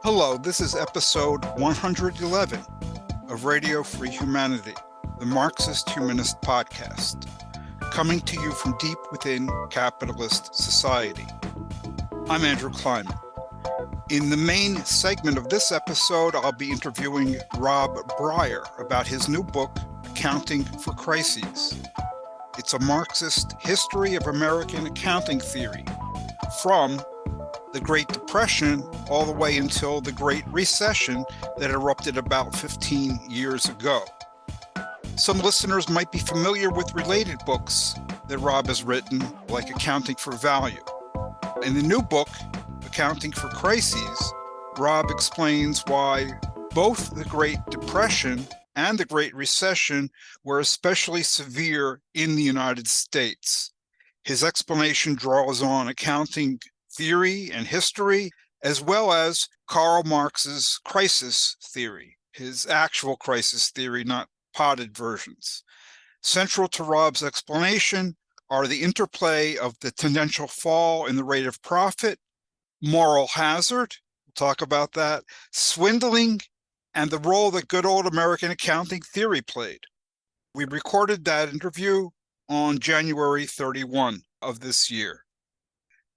Hello, this is episode 111 of Radio Free Humanity, the Marxist-Humanist podcast, coming to you from deep within capitalist society. I'm Andrew Kleiman. In the main segment of this episode, I'll be interviewing Rob Bryer about his new book, Accounting for Crises. It's a Marxist history of American accounting theory from the Great Depression all the way until the Great Recession that erupted about 15 years ago. Some listeners might be familiar with related books that Rob has written, like Accounting for Value. In the new book, Accounting for Crises, Rob explains why both the Great Depression and the Great Recession were especially severe in the United States. His explanation draws on accounting theory and history, as well as Karl Marx's crisis theory, his actual crisis theory, not potted versions. Central to Rob's explanation are the interplay of the tendential fall in the rate of profit, moral hazard, we'll talk about that, swindling, and the role that good old American accounting theory played. We recorded that interview on January 31 of this year.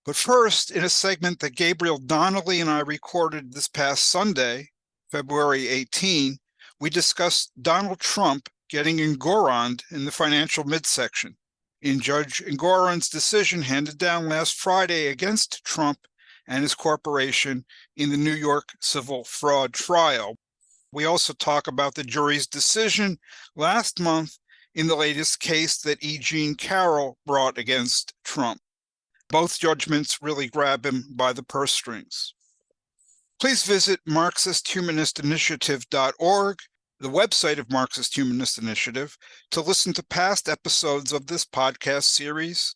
But first, in a segment that Gabriel Donnelly and I recorded this past Sunday, February 18, we discussed Donald Trump getting engoroned in the financial midsection. In Judge Engoron's decision handed down last Friday against Trump and his corporation in the New York civil fraud trial. We also talk about the jury's decision last month in the latest case that E. Jean Carroll brought against Trump. Both judgments really grab him by the purse strings. Please visit Marxist-Humanist-Initiative.org, the website of Marxist Humanist Initiative, to listen to past episodes of this podcast series,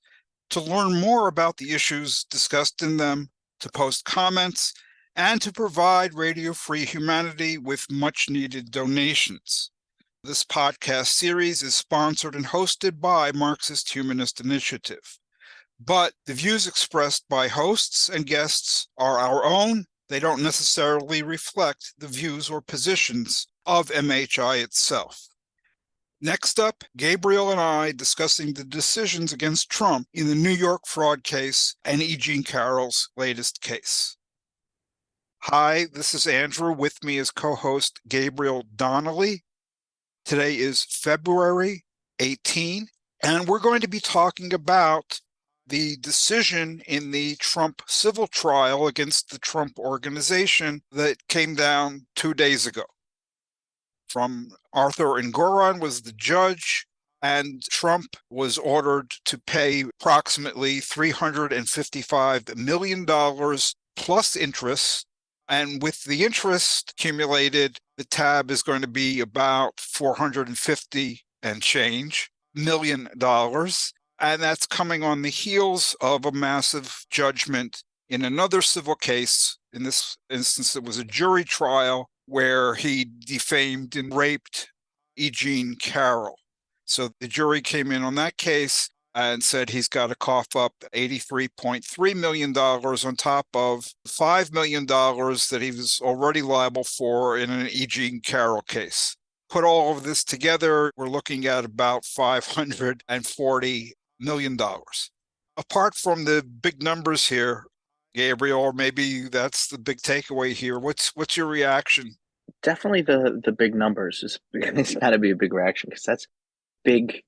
to learn more about the issues discussed in them, to post comments, and to provide Radio Free Humanity with much-needed donations. This podcast series is sponsored and hosted by Marxist Humanist Initiative. But the views expressed by hosts and guests are our own. They don't necessarily reflect the views or positions of MHI itself. Next up, Gabriel and I discussing the decisions against Trump in the New York fraud case and E. Jean Carroll's latest case. Hi, this is Andrew. With me is co-host Gabriel Donnelly. Today is February 18, and we're going to be talking about the decision in the Trump civil trial against the Trump organization that came down 2 days ago. From Arthur Engoron was the judge, and Trump was ordered to pay approximately $355 million plus interest. And with the interest accumulated, the tab is going to be about 450 and change $million. And that's coming on the heels of a massive judgment in another civil case. In this instance, it was a jury trial where he defamed and raped E. Jean Carroll. So the jury came in on that case and said he's got to cough up $83.3 million on top of $5 million that he was already liable for in an E. Jean Carroll case. Put all of this together, we're looking at about $540 million. Apart from the big numbers here, Gabriel, or maybe that's the big takeaway here, what's your reaction? Definitely the big numbers it's got to be a big reaction, because that's big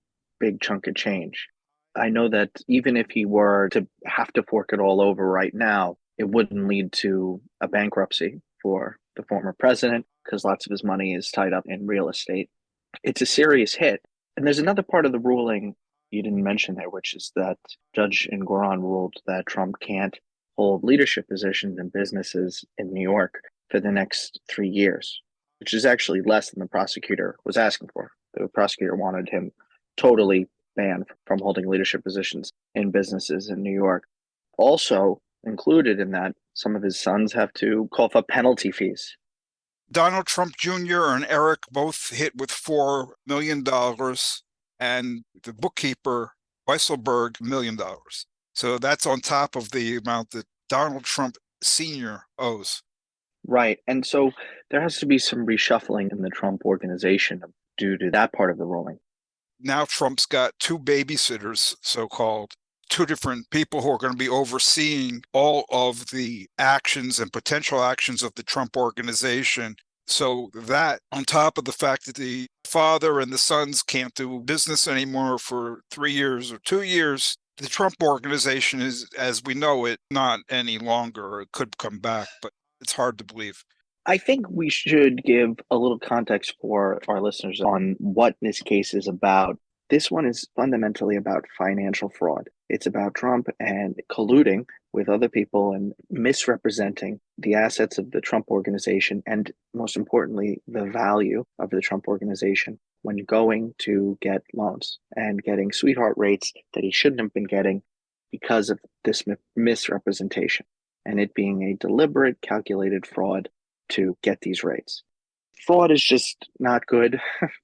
chunk of change. I know that even if he were to have to fork it all over right now, it wouldn't lead to a bankruptcy for the former president, because lots of his money is tied up in real estate. It's a serious hit. And there's another part of the ruling you didn't mention there, which is that Judge Engoron ruled that Trump can't hold leadership positions in businesses in New York for the next 3 years, which is actually less than the prosecutor was asking for. The prosecutor wanted him totally banned from holding leadership positions in businesses in New York. Also included in that, some of his sons have to cough up penalty fees. Donald Trump Jr. and Eric both hit with $4 million, and the bookkeeper, Weisselberg, $1 million. So that's on top of the amount that Donald Trump Sr. owes. Right. And so there has to be some reshuffling in the Trump organization due to that part of the ruling. Now Trump's got two babysitters, so-called, two different people who are going to be overseeing all of the actions and potential actions of the Trump organization. So that, on top of the fact that the father and the sons can't do business anymore for 3 years or 2 years, the Trump organization is, as we know it, not any longer. It could come back, but it's hard to believe. I think we should give a little context for our listeners on what this case is about. This one is fundamentally about financial fraud. It's about Trump and colluding with other people and misrepresenting the assets of the Trump organization and, most importantly, the value of the Trump organization when going to get loans and getting sweetheart rates that he shouldn't have been getting because of this misrepresentation and it being a deliberate, calculated fraud to get these rates. Fraud is just not good.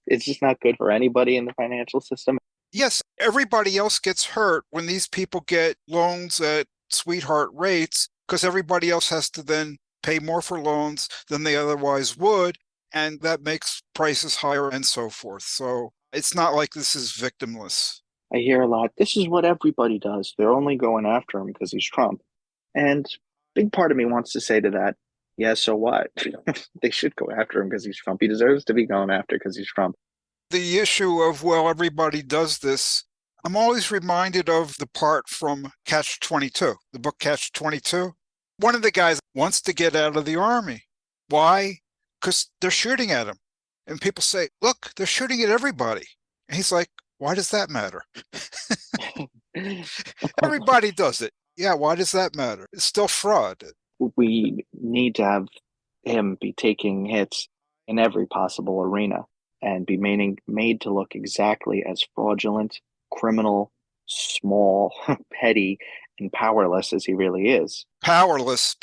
It's just not good for anybody in the financial system. Yes, everybody else gets hurt when these people get loans at sweetheart rates because everybody else has to then pay more for loans than they otherwise would, and that makes prices higher and so forth. So it's not like this is victimless. I hear a lot. This is what everybody does. They're only going after him because he's Trump. And big part of me wants to say to that, yeah, so what? They should go after him because he's Trump. He deserves to be going after because he's Trump. The issue of, well, everybody does this, I'm always reminded of the part from Catch-22, the book Catch-22. One of the guys wants to get out of the army. Why? Because they're shooting at him. And people say, look, they're shooting at everybody. And he's like, why does that matter? Everybody does it. Yeah, why does that matter? It's still fraud. We need to have him be taking hits in every possible arena and be made to look exactly as fraudulent, criminal, small, petty, and powerless as he really is. Powerless,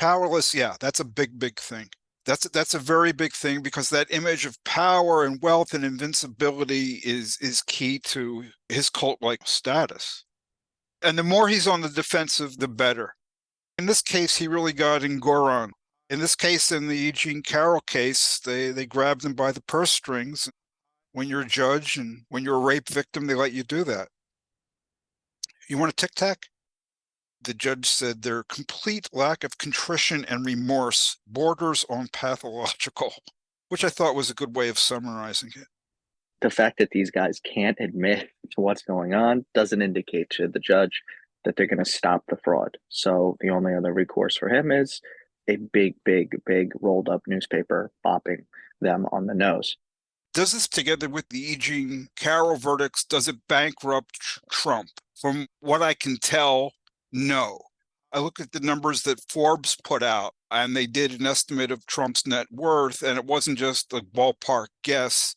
yeah, that's a big thing. That's a very big thing because that image of power and wealth and invincibility is key to his cult-like status. And the more he's on the defensive, the better. In this case, he really got in Goron. In this case, in the Eugene Carroll case, they grabbed him by the purse strings. When you're a judge and when you're a rape victim, they let you do that. You want a tic-tac? The judge said their complete lack of contrition and remorse borders on pathological, which I thought was a good way of summarizing it. The fact that these guys can't admit to what's going on doesn't indicate to the judge that they're going to stop the fraud. So the only other recourse for him is a big rolled up newspaper bopping them on the nose. Does this, together with the Eugene Carroll verdicts, does it bankrupt Trump? From what I can tell, no. I look at the numbers that Forbes put out, and they did an estimate of Trump's net worth, and it wasn't just a ballpark guess.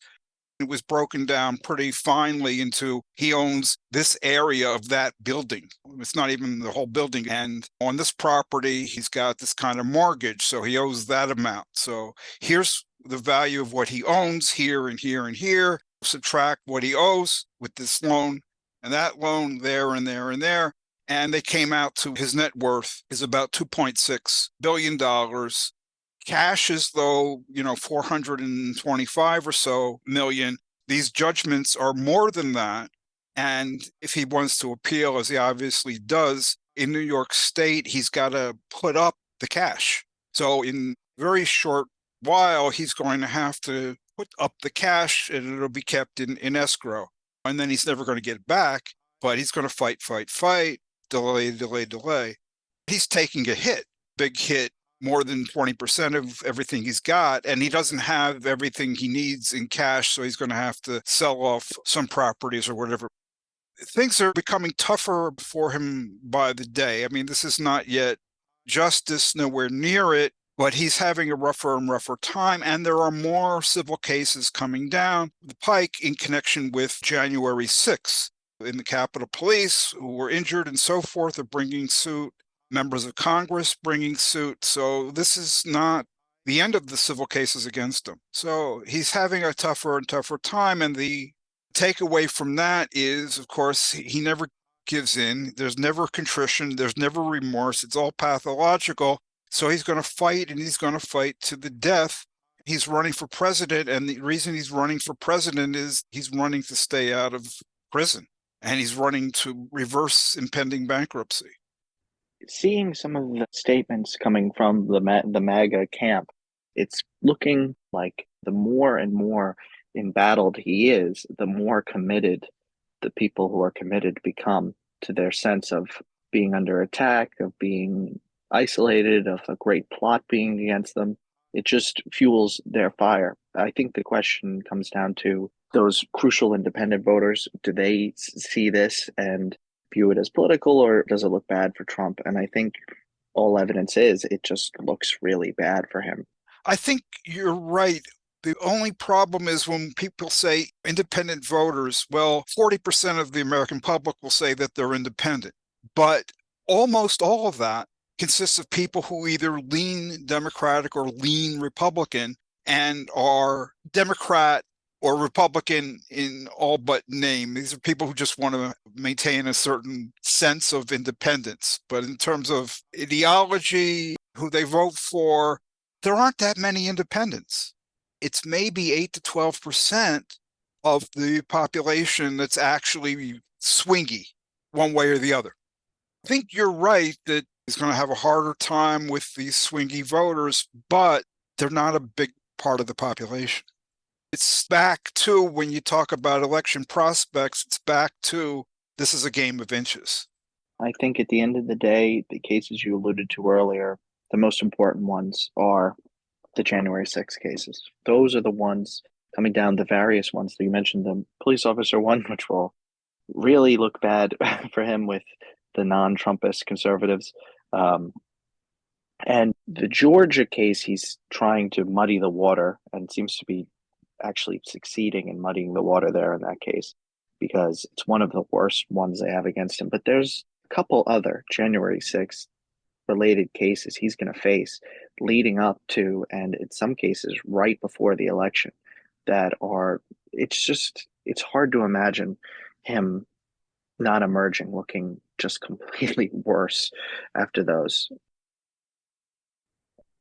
It was broken down pretty finely into he owns this area of that building. It's not even the whole building. And on this property, he's got this kind of mortgage, so he owes that amount. So here's the value of what he owns here and here and here. Subtract what he owes with this loan and that loan there and there and there. And they came out to his net worth is about $2.6 billion. Cash is, though, 425 or so million. These judgments are more than that. And if he wants to appeal, as he obviously does, in New York State, he's got to put up the cash. So in a very short while, he's going to have to put up the cash and it'll be kept in escrow. And then he's never going to get it back, but he's going to fight, delay. He's taking a hit, big hit, more than 20% of everything he's got, and he doesn't have everything he needs in cash, so he's going to have to sell off some properties or whatever. Things are becoming tougher for him by the day. I mean, this is not yet justice, nowhere near it, but he's having a rougher and rougher time, and there are more civil cases coming down the pike in connection with January 6th. In the Capitol Police, who were injured and so forth, are bringing suit. Members of Congress bringing suit. So this is not the end of the civil cases against him. So he's having a tougher and tougher time. And the takeaway from that is, of course, he never gives in. There's never contrition. There's never remorse. It's all pathological. So he's going to fight, and he's going to fight to the death. He's running for president, and the reason he's running for president is he's running to stay out of prison, and he's running to reverse impending bankruptcy. Seeing some of the statements coming from the MAGA camp, it's looking like the more and more embattled he is, the more committed the people who are committed become to their sense of being under attack, of being isolated, of a great plot being against them. It just fuels their fire. I think the question comes down to those crucial independent voters. Do they see this and view it as political, or does it look bad for Trump? And I think all evidence is it just looks really bad for him. I think you're right. The only problem is when people say independent voters, well, 40% of the American public will say that they're independent. But almost all of that consists of people who either lean Democratic or lean Republican and are Democrat or Republican in all but name. These are people who just want to maintain a certain sense of independence. But in terms of ideology, who they vote for, there aren't that many independents. It's maybe 8 to 12% of the population that's actually swingy one way or the other. I think you're right that he's going to have a harder time with these swingy voters, but they're not a big part of the population. It's back to, when you talk about election prospects, it's back to this is a game of inches. I think at the end of the day, the cases you alluded to earlier, the most important ones are the January 6th cases. Those are the ones coming down, the various ones that you mentioned, the police officer one, which will really look bad for him with the non-Trumpist conservatives. And the Georgia case, he's trying to muddy the water and seems to be actually succeeding in muddying the water there in that case, because it's one of the worst ones they have against him. But there's a couple other January 6th related cases he's going to face leading up to, and in some cases right before the election, that are, it's hard to imagine him not emerging looking just completely worse after those.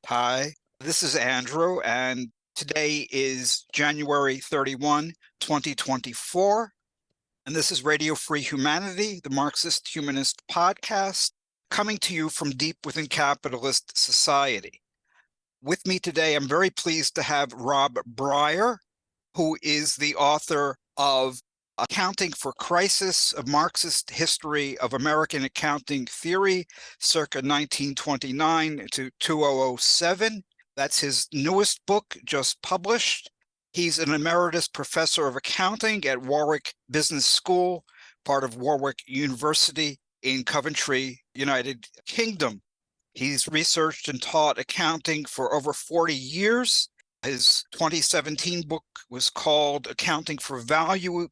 Hi, this is Andrew, and today is January 31, 2024, and this is Radio Free Humanity, the Marxist-Humanist podcast, coming to you from deep within capitalist society. With me today, I'm very pleased to have Rob Bryer, who is the author of Accounting for Crisis, a Marxist History of American Accounting Theory, circa 1929 to 2007. That's his newest book, just published. He's an emeritus professor of accounting at Warwick Business School, part of Warwick University in Coventry, United Kingdom. He's researched and taught accounting for over 40 years. His 2017 book was called Accounting for Value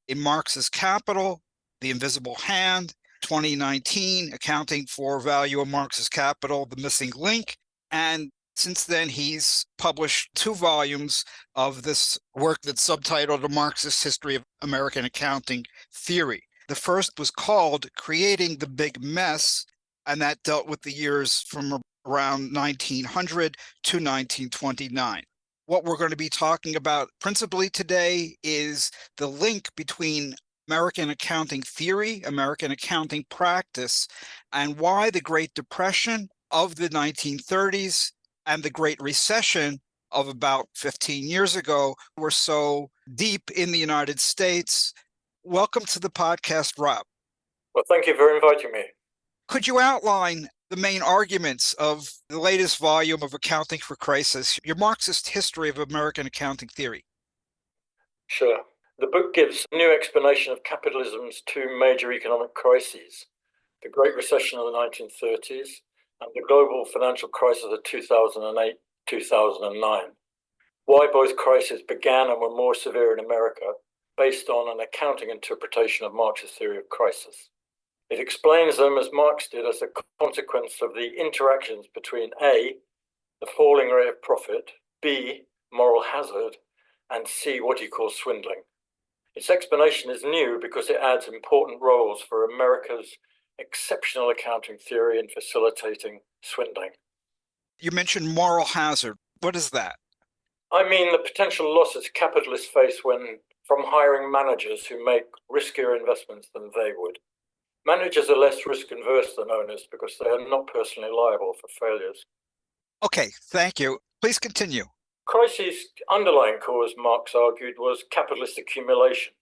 in Marx's Capital, The Invisible Hand. 2019, Accounting for Value in Marx's Capital, The Missing Link. And since then, he's published 2 volumes of this work that's subtitled A Marxist History of American Accounting Theory. The first was called Creating the Big Mess, and that dealt with the years from around 1900 to 1929. What we're going to be talking about principally today is the link between American accounting theory, American accounting practice, and why the Great Depression of the 1930s and the Great Recession of about 15 years ago were so deep in the United States. Welcome to the podcast, Rob. Well, thank you for inviting me. Could you outline the main arguments of the latest volume of Accounting for Crisis, your Marxist History of American Accounting Theory? Sure. The book gives a new explanation of capitalism's 2 major economic crises, the Great Recession of the 1930s and the global financial crisis of 2008-2009. Why both crises began and were more severe in America, based on an accounting interpretation of Marx's theory of crisis. It explains them, as Marx did, as a consequence of the interactions between A, the falling rate of profit, B, moral hazard, and C, what he calls swindling. Its explanation is new because it adds important roles for America's exceptional accounting theory in facilitating swindling. You mentioned moral hazard. What is that? I mean the potential losses capitalists face from hiring managers who make riskier investments than they would. Managers are less risk-averse than owners because they are not personally liable for failures. Okay, thank you. Please continue. Crises' underlying cause, Marx argued, was capitalist accumulation,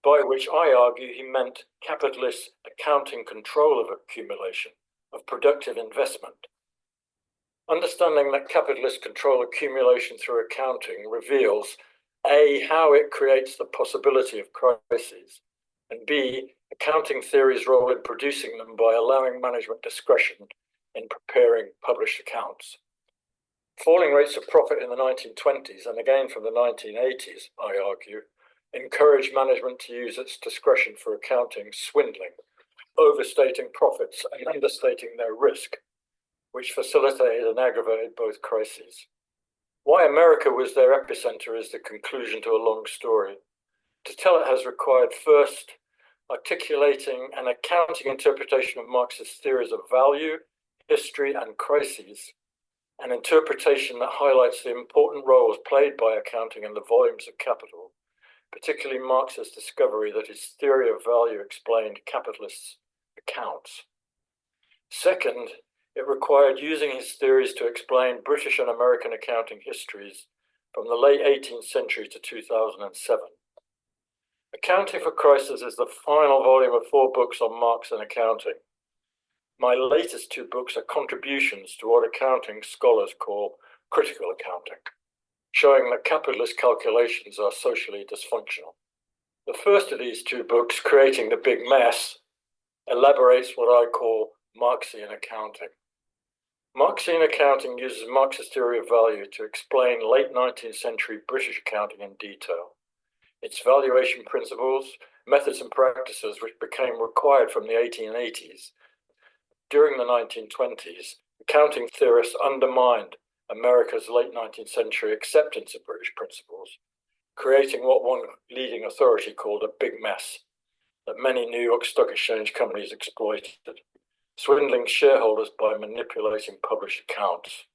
by which I argue he meant capitalist accounting control of accumulation, of productive investment. Understanding that capitalists control accumulation through accounting reveals A, how it creates the possibility of crises, and B, accounting theory's role in producing them by allowing management discretion in preparing published accounts. Falling rates of profit in the 1920s and again from the 1980s, I argue, encouraged management to use its discretion for accounting swindling, overstating profits and understating their risk, which facilitated and aggravated both crises. Why America was their epicenter is the conclusion to a long story. To tell it has required first articulating an accounting interpretation of Marxist theories of value, history, and crises, an interpretation that highlights the important roles played by accounting in the volumes of capital, particularly Marx's discovery that his theory of value explained capitalists' accounts. Second, it required using his theories to explain British and American accounting histories from the late 18th century to 2007. Accounting for Crises is the final volume of 4 books on Marx and accounting. My latest 2 books are contributions to what accounting scholars call critical accounting, showing that capitalist calculations are socially dysfunctional. The first of these 2 books, Creating the Big Mess, elaborates what I call Marxian accounting. Marxian accounting uses Marx's theory of value to explain late 19th century British accounting in detail. Its valuation principles, methods and practices which became required from the 1880s. During the 1920s, accounting theorists undermined America's late 19th century acceptance of British principles, creating what one leading authority called a big mess that many New York Stock Exchange companies exploited, swindling shareholders by manipulating published accounts.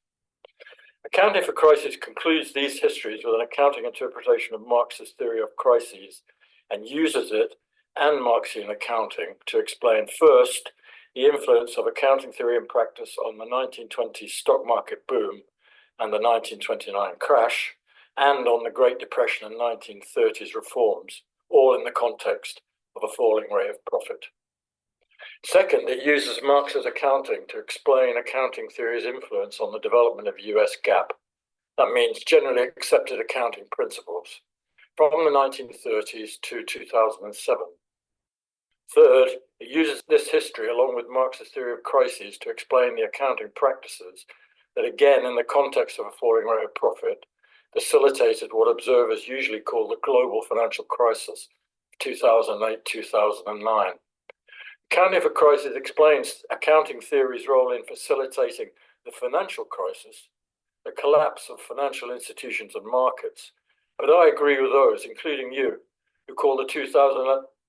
Accounting for Crises concludes these histories with an accounting interpretation of Marx's theory of crises and uses it and Marxian accounting to explain first the influence of accounting theory and practice on the 1920s stock market boom and the 1929 crash, and on the Great Depression and 1930s reforms, all in the context of a falling rate of profit. Second, it uses Marx's accounting to explain accounting theory's influence on the development of US GAAP. That means generally accepted accounting principles, from the 1930s to 2007. Third, it uses this history along with Marx's theory of crises to explain the accounting practices that, again, in the context of a falling rate of profit, facilitated what observers usually call the global financial crisis of 2008-2009. Accounting for Crises explains accounting theory's role in facilitating the financial crisis, the collapse of financial institutions and markets. But I agree with those, including you, who call the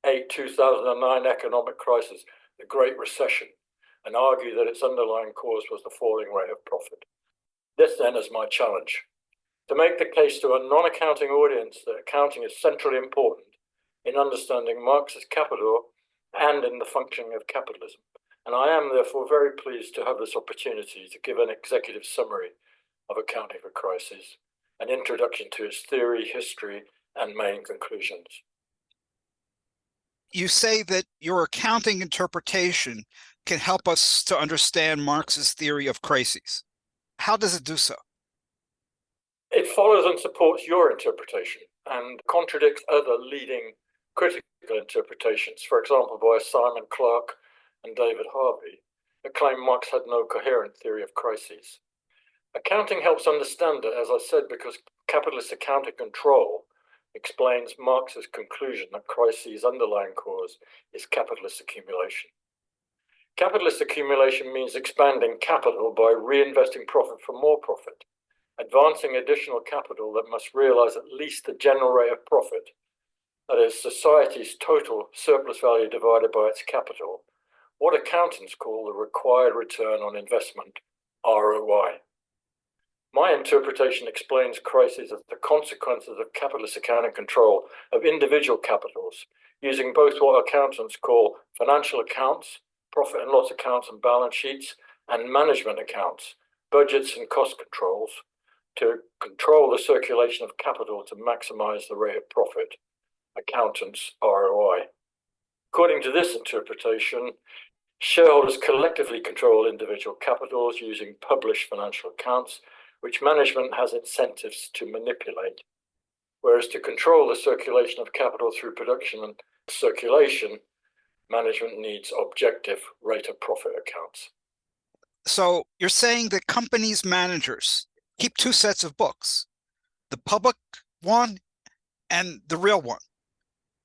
2008-2009 economic crisis the Great Recession, and argue that its underlying cause was the falling rate of profit. This then is my challenge: to make the case to a non-accounting audience that accounting is centrally important in understanding Marx's capital and in the functioning of capitalism. And I am therefore very pleased to have this opportunity to give an executive summary of Accounting for Crises, an introduction to its theory, history, and main conclusions. You say that your accounting interpretation can help us to understand Marx's theory of crises. How does it do so? It follows and supports your interpretation and contradicts other leading critical interpretations, for example, by Simon Clarke and David Harvey, that claim Marx had no coherent theory of crises. Accounting helps understand it, as I said, because capitalist accounting control explains Marx's conclusion that crises' underlying cause is capitalist accumulation. Capitalist accumulation means expanding capital by reinvesting profit for more profit, advancing additional capital that must realize at least the general rate of profit, that is, society's total surplus value divided by its capital, what accountants call the required return on investment, ROI. My interpretation explains crises as the consequences of capitalist accounting control of individual capitals, using both what accountants call financial accounts, profit and loss accounts and balance sheets, and management accounts, budgets and cost controls, to control the circulation of capital to maximize the rate of profit, accountants' ROI. According to this interpretation, shareholders collectively control individual capitals using published financial accounts, which management has incentives to manipulate. Whereas to control the circulation of capital through production and circulation, management needs objective rate of profit accounts. So you're saying that companies' managers keep two sets of books, the public one and the real one.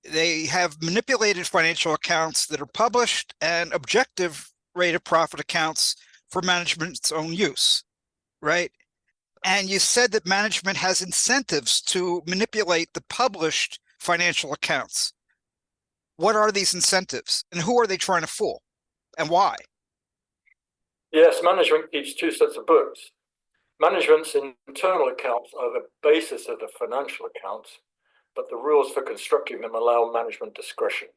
They have manipulated financial accounts that are published and objective rate of profit accounts for management's own use, right? And you said that management has incentives to manipulate the published financial accounts. What are these incentives and who are they trying to fool and why? Yes, management keeps two sets of books. Management's internal accounts are the basis of the financial accounts, but the rules for constructing them allow management discretion.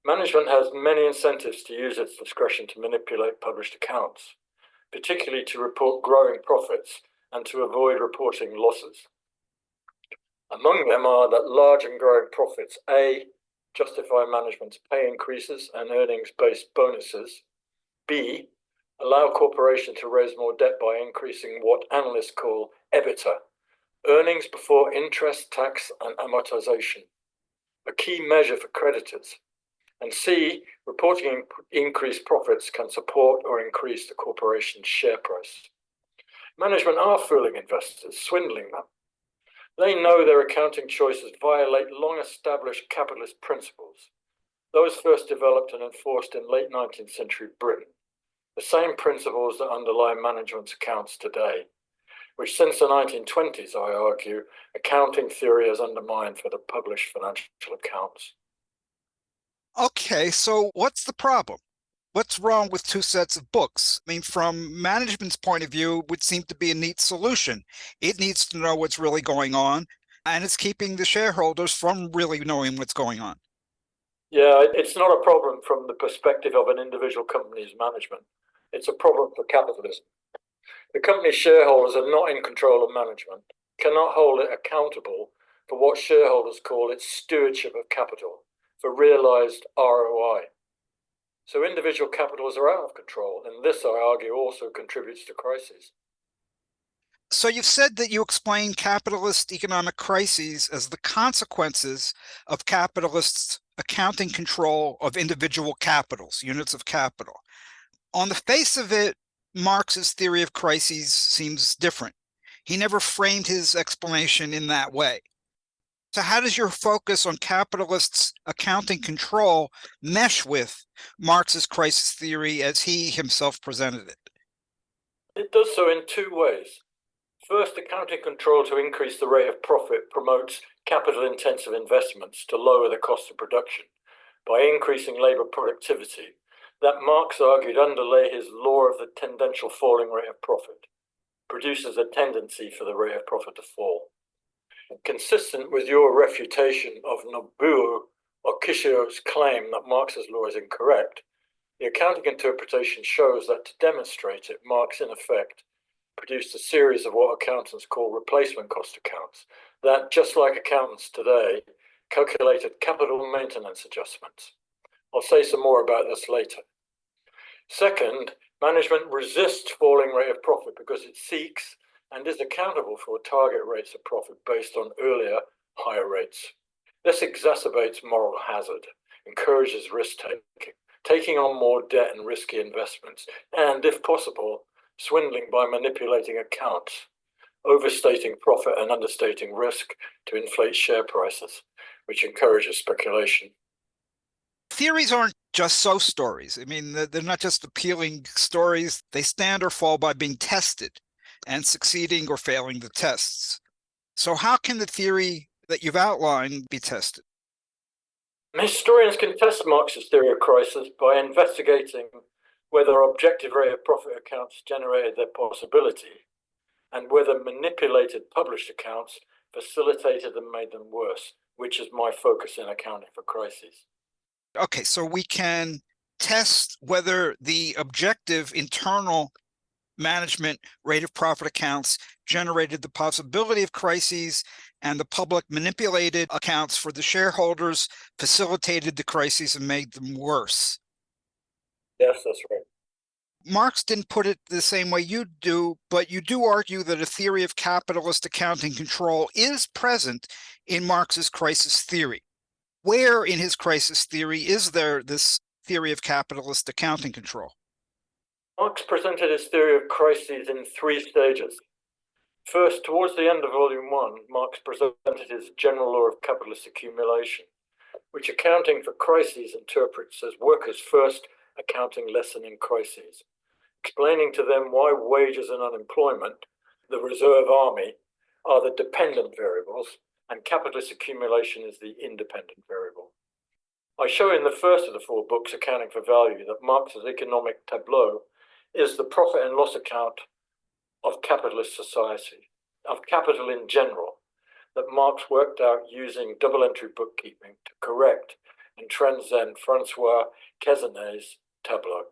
Management has many incentives to use its discretion to manipulate published accounts, particularly to report growing profits and to avoid reporting losses. Among them are that large and growing profits, A, justify management's pay increases and earnings-based bonuses, B, allow corporations to raise more debt by increasing what analysts call EBITDA, earnings before interest, tax, and amortization, a key measure for creditors, and C, reporting increased profits can support or increase the corporation's share price. Management are fooling investors, swindling them. They know their accounting choices violate long-established capitalist principles, those first developed and enforced in late 19th century Britain, the same principles that underlie management's accounts today, which since the 1920s, I argue, accounting theory has undermined for the published financial accounts. Okay, so what's the problem? What's wrong with two sets of books? I mean, from management's point of view, it would seem to be a neat solution. It needs to know what's really going on, and it's keeping the shareholders from really knowing what's going on. Yeah, it's not a problem from the perspective of an individual company's management. It's a problem for capitalism. The company's shareholders are not in control of management, cannot hold it accountable for what shareholders call its stewardship of capital, for realized ROI. So individual capitals are out of control, and this, I argue, also contributes to crises. So you've said that you explain capitalist economic crises as the consequences of capitalists' accounting control of individual capitals, units of capital. On the face of it, Marx's theory of crises seems different. He never framed his explanation in that way. So how does your focus on capitalists' accounting control mesh with Marx's crisis theory as he himself presented it? It does so in two ways. First, accounting control to increase the rate of profit promotes capital-intensive investments to lower the cost of production by increasing labor productivity that Marx argued underlay his law of the tendential falling rate of profit, produces a tendency for the rate of profit to fall. Consistent with your refutation of Nobuo or Kishio's claim that Marx's law is incorrect, the accounting interpretation shows that to demonstrate it, Marx, in effect, produced a series of what accountants call replacement cost accounts that, just like accountants today, calculated capital maintenance adjustments. I'll say some more about this later. Second, management resists falling rate of profit because it seeks and is accountable for target rates of profit based on earlier higher rates. This exacerbates moral hazard, encourages risk-taking, taking on more debt and risky investments, and, if possible, swindling by manipulating accounts, overstating profit and understating risk to inflate share prices, which encourages speculation. Theories aren't just so stories. I mean, they're not just appealing stories. They stand or fall by being tested and succeeding or failing the tests. So how can the theory that you've outlined be tested? Historians contest Marx's theory of crisis by investigating whether objective rate of profit accounts generated their possibility and whether manipulated published accounts facilitated and made them worse, which is my focus in accounting for crises. Okay, so we can test whether the objective internal management rate of profit accounts generated the possibility of crises, and the public manipulated accounts for the shareholders, facilitated the crises and made them worse. Yes, that's right. Marx didn't put it the same way you do, but you do argue that a theory of capitalist accounting control is present in Marx's crisis theory. Where in his crisis theory is there this theory of capitalist accounting control? Marx presented his theory of crises in 3 stages. First, towards the end of Volume 1, Marx presented his general law of capitalist accumulation, which accounting for crises interprets as workers' first accounting lesson in crises, explaining to them why wages and unemployment, the reserve army, are the dependent variables, and capitalist accumulation is the independent variable. I show in the first of the 4 books, Accounting for Value, that Marx's economic tableau is the profit and loss account of capitalist society, of capital in general, that Marx worked out using double-entry bookkeeping to correct and transcend Francois Quesnay's tableau.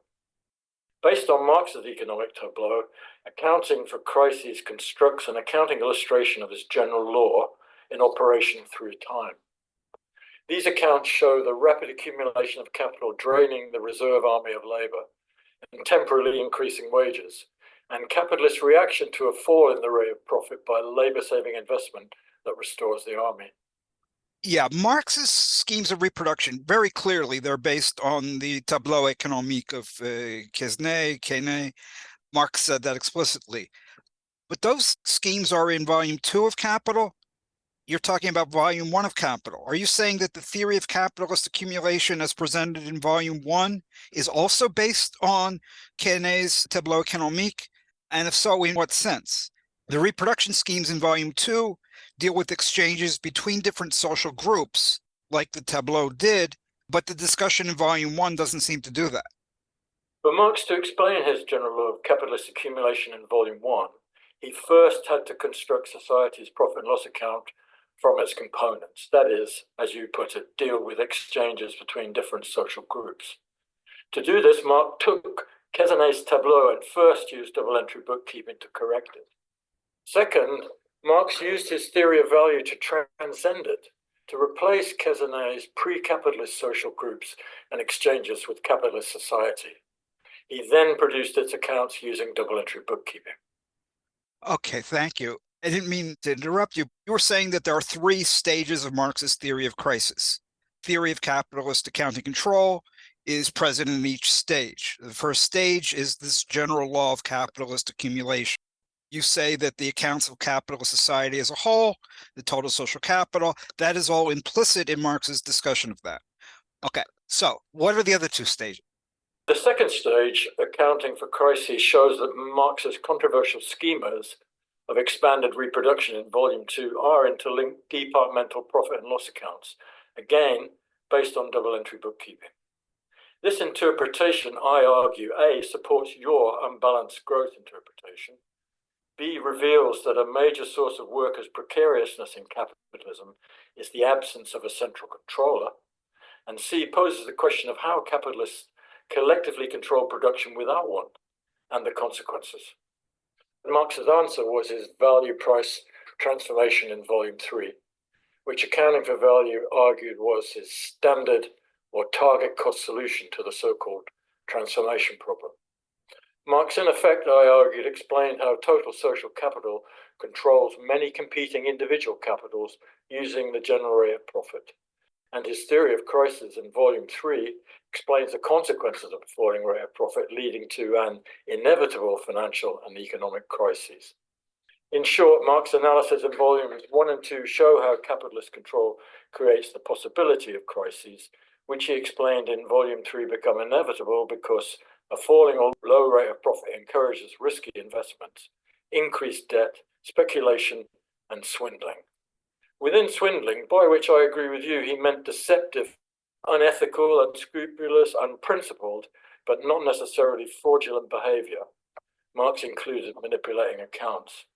Based on Marx's economic tableau, Accounting for Crises constructs an accounting illustration of his general law in operation through time. These accounts show the rapid accumulation of capital draining the reserve army of labor and temporarily increasing wages, and capitalist reaction to a fall in the rate of profit by labor-saving investment that restores the army. Yeah, Marx's schemes of reproduction, very clearly, they're based on the tableau économique of Quesnay. Marx said that explicitly. But those schemes are in Volume 2 of Capital. You're talking about Volume 1 of Capital. Are you saying that the theory of capitalist accumulation as presented in Volume 1 is also based on Quesnay's tableau économique? And if so, in what sense? The reproduction schemes in Volume 2 deal with exchanges between different social groups, like the tableau did, but the discussion in Volume 1 doesn't seem to do that. For Marx to explain his general law of capitalist accumulation in Volume 1, he first had to construct society's profit and loss account from its components. That is, as you put it, deal with exchanges between different social groups. To do this, Marx took Quesnay's tableau and first used double-entry bookkeeping to correct it. Second, Marx used his theory of value to transcend it, to replace Quesnay's pre-capitalist social groups and exchanges with capitalist society. He then produced its accounts using double-entry bookkeeping. Okay, thank you. I didn't mean to interrupt you. You were saying that there are 3 stages of Marx's theory of crisis. Theory of capitalist accounting control is present in each stage. The first stage is this general law of capitalist accumulation. You say that the accounts of capitalist society as a whole, the total social capital, that is all implicit in Marx's discussion of that. Okay, so what are the other 2 stages? The second stage, Accounting for Crises, shows that Marx's controversial schemas of expanded reproduction in Volume 2 are interlinked departmental profit and loss accounts, again, based on double-entry bookkeeping. This interpretation, I argue, A, supports your unbalanced growth interpretation, B, reveals that a major source of workers' precariousness in capitalism is the absence of a central controller, and C, poses the question of how capitalists collectively control production without one, and the consequences. Marx's answer was his value price transformation in Volume 3, which Accounting for Value argued was his standard or target cost solution to the so-called transformation problem. Marx, in effect, I argued, explained how total social capital controls many competing individual capitals using the general rate of profit. And his theory of crisis in Volume 3 explains the consequences of a falling rate of profit leading to an inevitable financial and economic crisis. In short, Marx's analysis in Volumes 1 and 2 show how capitalist control creates the possibility of crises, which he explained in Volume 3 become inevitable because a falling or low rate of profit encourages risky investments, increased debt, speculation, and swindling. Within swindling, by which I agree with you, he meant deceptive unethical, unscrupulous, unprincipled, but not necessarily fraudulent behavior. Marx included manipulating accounts.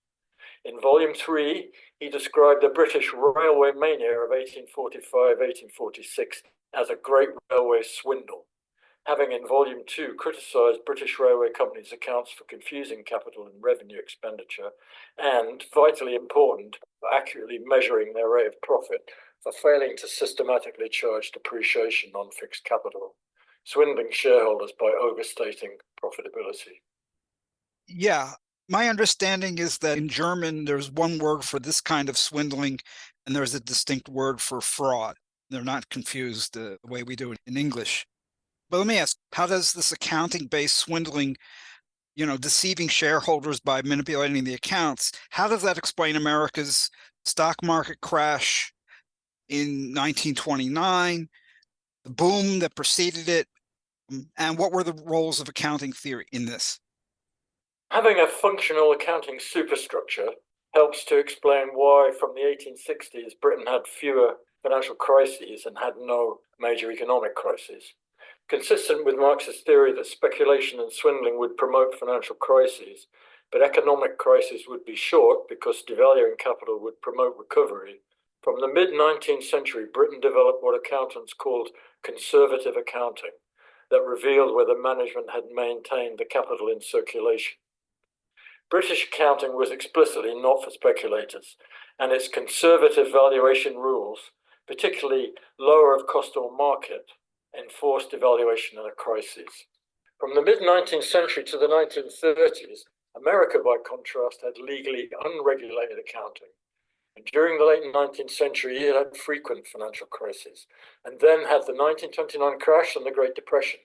In Volume 3, he described the British railway mania of 1845-1846 as a great railway swindle, having in Volume 2 criticised British railway companies' accounts for confusing capital and revenue expenditure, and, vitally important, for accurately measuring their rate of profit, for failing to systematically charge depreciation on fixed capital, swindling shareholders by overstating profitability. Yeah, my understanding is that in German, there's one word for this kind of swindling, and there's a distinct word for fraud. They're not confused the way we do it in English. But let me ask, how does this accounting-based swindling, deceiving shareholders by manipulating the accounts, how does that explain America's stock market crash in 1929, the boom that preceded it, and what were the roles of accounting theory in this? Having a functional accounting superstructure helps to explain why, from the 1860s, Britain had fewer financial crises and had no major economic crises. Consistent with Marx's theory that speculation and swindling would promote financial crises, but economic crises would be short because devaluing capital would promote recovery, from the mid-19th century, Britain developed what accountants called conservative accounting, that revealed whether management had maintained the capital in circulation. British accounting was explicitly not for speculators, and its conservative valuation rules, particularly lower of cost or market, enforced evaluation in a crisis. From the mid-19th century to the 1930s, America, by contrast, had legally unregulated accounting. And during the late 19th century, it had frequent financial crises, and then had the 1929 crash and the Great Depression.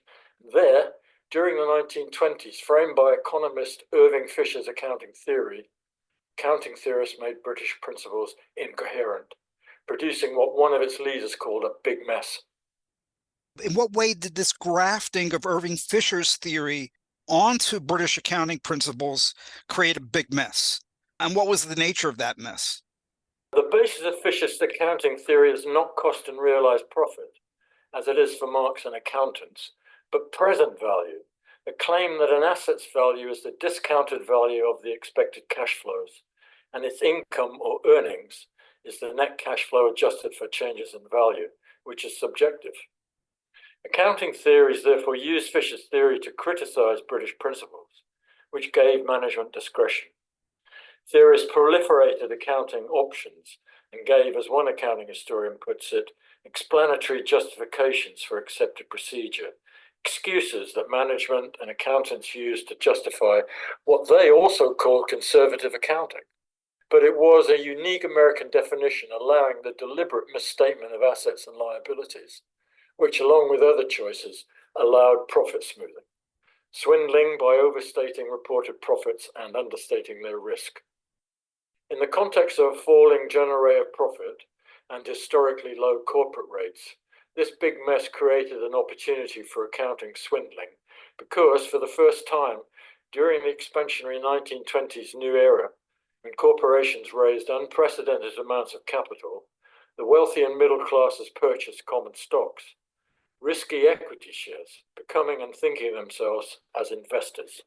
There, during the 1920s, framed by economist Irving Fisher's accounting theory, accounting theorists made British principles incoherent, producing what one of its leaders called a big mess. In what way did this grafting of Irving Fisher's theory onto British accounting principles create a big mess? And what was the nature of that mess? The basis of Fisher's accounting theory is not cost and realized profit, as it is for Marx and accountants, but present value, the claim that an asset's value is the discounted value of the expected cash flows, and its income or earnings is the net cash flow adjusted for changes in value, which is subjective. Accounting theories therefore use Fisher's theory to criticize British principles, which gave management discretion. Theorists proliferated accounting options and gave, as one accounting historian puts it, explanatory justifications for accepted procedure, excuses that management and accountants used to justify what they also called conservative accounting. But it was a unique American definition allowing the deliberate misstatement of assets and liabilities, which, along with other choices, allowed profit smoothing, swindling by overstating reported profits and understating their risk. In the context of a falling general rate of profit and historically low corporate rates, this big mess created an opportunity for accounting swindling because, for the first time, during the expansionary 1920s new era, when corporations raised unprecedented amounts of capital, the wealthy and middle classes purchased common stocks, risky equity shares, becoming and thinking of themselves as investors.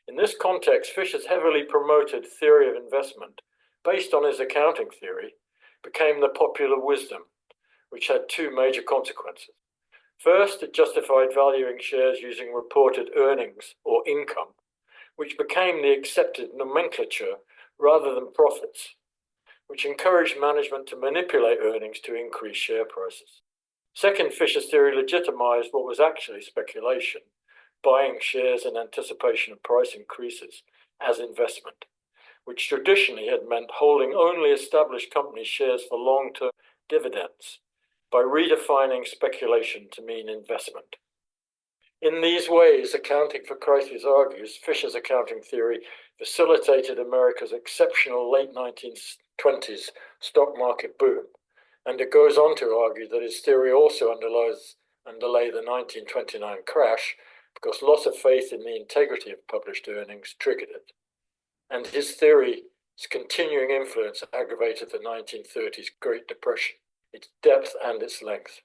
In this context, Fisher's heavily promoted theory of investment, based on his accounting theory, became the popular wisdom, which had two major consequences. First, it justified valuing shares using reported earnings or income, which became the accepted nomenclature rather than profits, which encouraged management to manipulate earnings to increase share prices. Second, Fisher's theory legitimized what was actually speculation, buying shares in anticipation of price increases as investment, which traditionally had meant holding only established company shares for long-term dividends, by redefining speculation to mean investment. In these ways, Accounting for Crises argues, Fisher's accounting theory facilitated America's exceptional late 1920s stock market boom, and it goes on to argue that his theory also underlay the 1929 crash because loss of faith in the integrity of published earnings triggered it. And his theory's continuing influence aggravated the 1930s Great Depression, its depth and its length.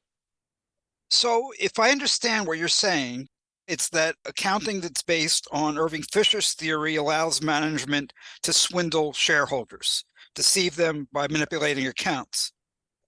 So if I understand what you're saying, it's that accounting that's based on Irving Fisher's theory allows management to swindle shareholders, deceive them by manipulating accounts.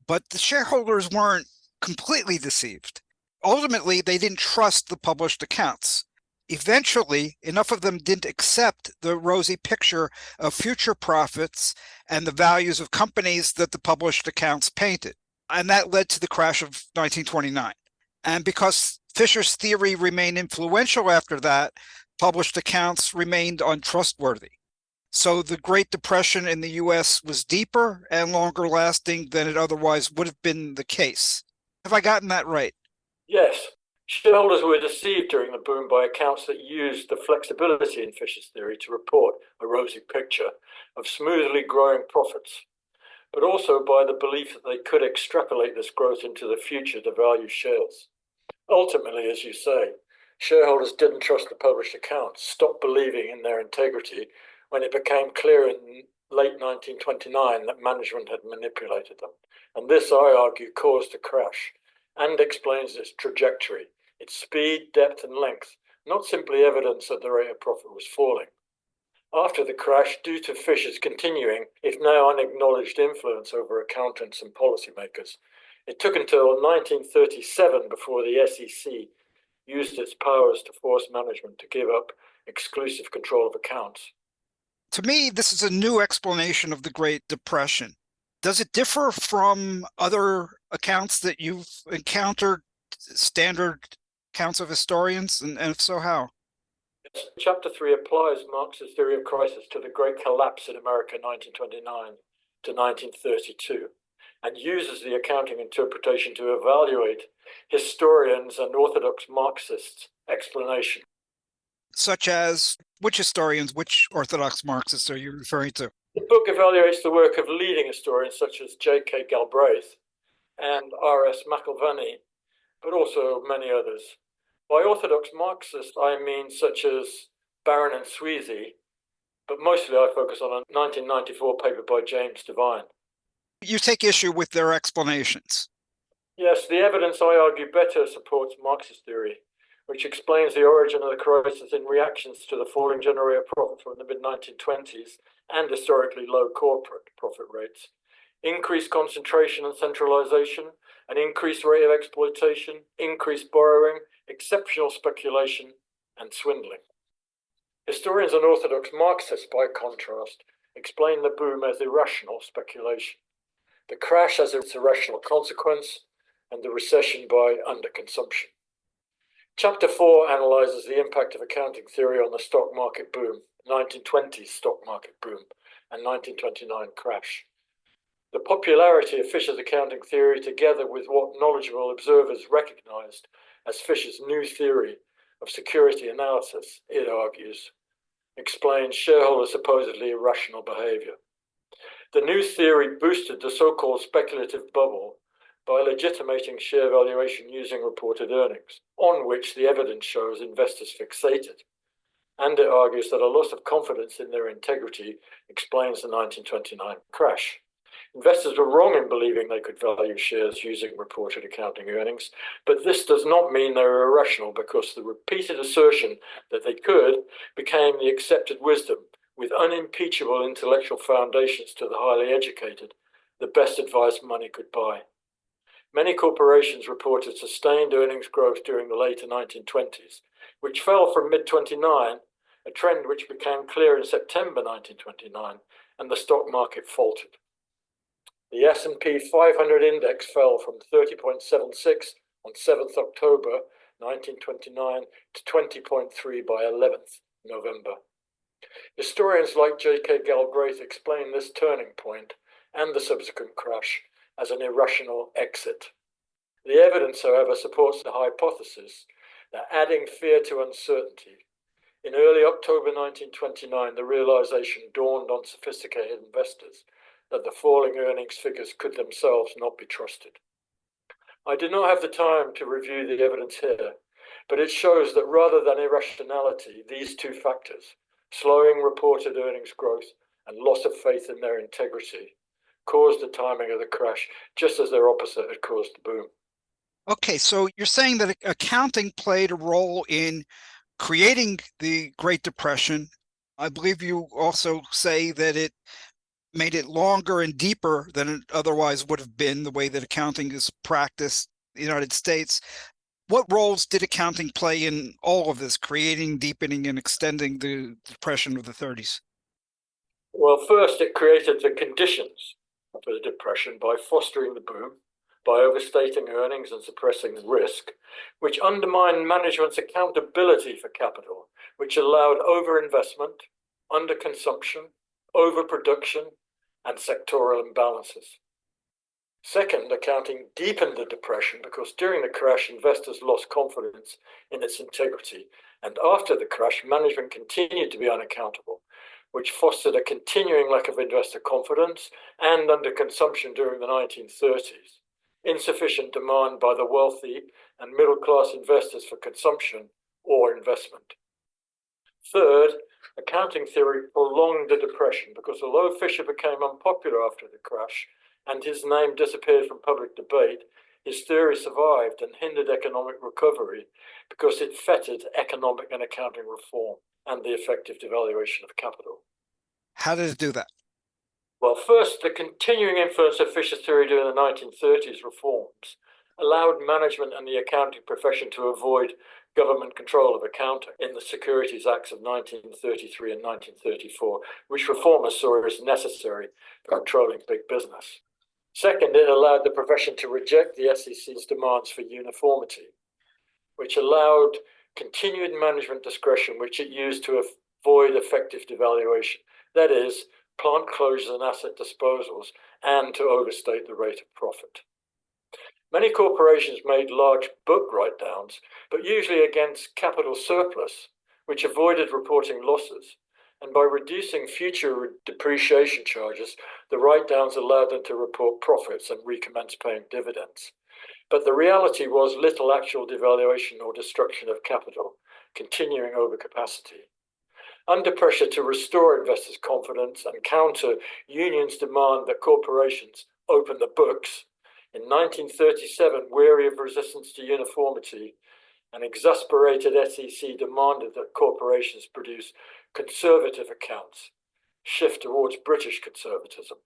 But the shareholders weren't completely deceived. Ultimately, they didn't trust the published accounts. Eventually, enough of them didn't accept the rosy picture of future profits and the values of companies that the published accounts painted. And that led to the crash of 1929. And because Fisher's theory remained influential after that, published accounts remained untrustworthy. So the Great Depression in the US was deeper and longer lasting than it otherwise would have been the case. Have I gotten that right? Yes, shareholders were deceived during the boom by accounts that used the flexibility in Fisher's theory to report a rosy picture of smoothly growing profits, but also by the belief that they could extrapolate this growth into the future to value shares. Ultimately, as you say, shareholders didn't trust the published accounts, stopped believing in their integrity when it became clear in late 1929 that management had manipulated them. And this, I argue, caused the crash and explains its trajectory, its speed, depth, and length, not simply evidence that the rate of profit was falling. After the crash, due to Fisher's continuing, if now unacknowledged, influence over accountants and policymakers, it took until 1937 before the SEC used its powers to force management to give up exclusive control of accounts. To me, this is a new explanation of the Great Depression. Does it differ from other accounts that you've encountered, standard accounts of historians? And if so, how? Chapter 3 applies Marx's theory of crisis to the Great Collapse in America 1929 to 1932 and uses the accounting interpretation to evaluate historians and orthodox Marxists' explanation. Such as which historians, which orthodox Marxists are you referring to? The book evaluates the work of leading historians such as J.K. Galbraith and R.S. McIlvanney, but also many others. By orthodox Marxists, I mean such as Barron and Sweezy, but mostly I focus on a 1994 paper by James Devine. You take issue with their explanations. Yes, the evidence, I argue, better supports Marxist theory, which explains the origin of the crisis in reactions to the falling general rate of profit from the mid-1920s and historically low corporate profit rates, increased concentration and centralization, an increased rate of exploitation, increased borrowing, exceptional speculation, and swindling. Historians and orthodox Marxists, by contrast, explain the boom as irrational speculation, the crash as its irrational consequence, and the recession by underconsumption. Chapter 4 analyzes the impact of accounting theory on the stock market boom, 1920s stock market boom, and 1929 crash. The popularity of Fisher's accounting theory, together with what knowledgeable observers recognized as Fisher's new theory of security analysis, it argues, explains shareholders' supposedly irrational behavior. The new theory boosted the so-called speculative bubble by legitimating share valuation using reported earnings, on which the evidence shows investors fixated. And it argues that a loss of confidence in their integrity explains the 1929 crash. Investors were wrong in believing they could value shares using reported accounting earnings, but this does not mean they were irrational, because the repeated assertion that they could became the accepted wisdom, with unimpeachable intellectual foundations to the highly educated, the best advice money could buy. Many corporations reported sustained earnings growth during the later 1920s, which fell from mid-29, a trend which became clear in September 1929, and the stock market faltered. The S&P 500 index fell from 30.76 on 7th October 1929 to 20.3 by 11th November. Historians like J.K. Galbraith explain this turning point and the subsequent crash as an irrational exit. The evidence, however, supports the hypothesis that adding fear to uncertainty, in early October 1929, the realization dawned on sophisticated investors that the falling earnings figures could themselves not be trusted. I did not have the time to review the evidence here, but it shows that rather than irrationality, these two factors, slowing reported earnings growth and loss of faith in their integrity, caused the timing of the crash, just as their opposite had caused the boom. Okay, so you're saying that accounting played a role in creating the Great Depression. I believe you also say that it made it longer and deeper than it otherwise would have been, the way that accounting is practiced in the United States. What roles did accounting play in all of this, creating, deepening, and extending the Depression of the 30s? Well, first, it created the conditions for the Depression by fostering the boom, by overstating earnings and suppressing risk, which undermined management's accountability for capital, which allowed overinvestment, underconsumption, overproduction, and sectoral imbalances. Second, accounting deepened the Depression because during the crash, investors lost confidence in its integrity, and after the crash, management continued to be unaccountable, which fostered a continuing lack of investor confidence and underconsumption during the 1930s, insufficient demand by the wealthy and middle-class investors for consumption or investment. Third, accounting theory prolonged the Depression because although Fisher became unpopular after the crash and his name disappeared from public debate, his theory survived and hindered economic recovery because it fettered economic and accounting reform and the effective devaluation of capital. How did it do that? Well, first, the continuing influence of Fisher's theory during the 1930s reforms allowed management and the accounting profession to avoid government control of accounting in the Securities Acts of 1933 and 1934, which reformers saw as necessary for controlling big business. Second, it allowed the profession to reject the SEC's demands for uniformity, which allowed continued management discretion, which it used to avoid effective devaluation. That is, plant closures and asset disposals, and to overstate the rate of profit. Many corporations made large book write-downs, but usually against capital surplus, which avoided reporting losses. And by reducing future depreciation charges, the write-downs allowed them to report profits and recommence paying dividends. But the reality was little actual devaluation or destruction of capital, continuing overcapacity. Under pressure to restore investors' confidence and counter unions' demand that corporations open the books, in 1937, weary of resistance to uniformity, an exasperated SEC demanded that corporations produce conservative accounts, shift towards British conservatism.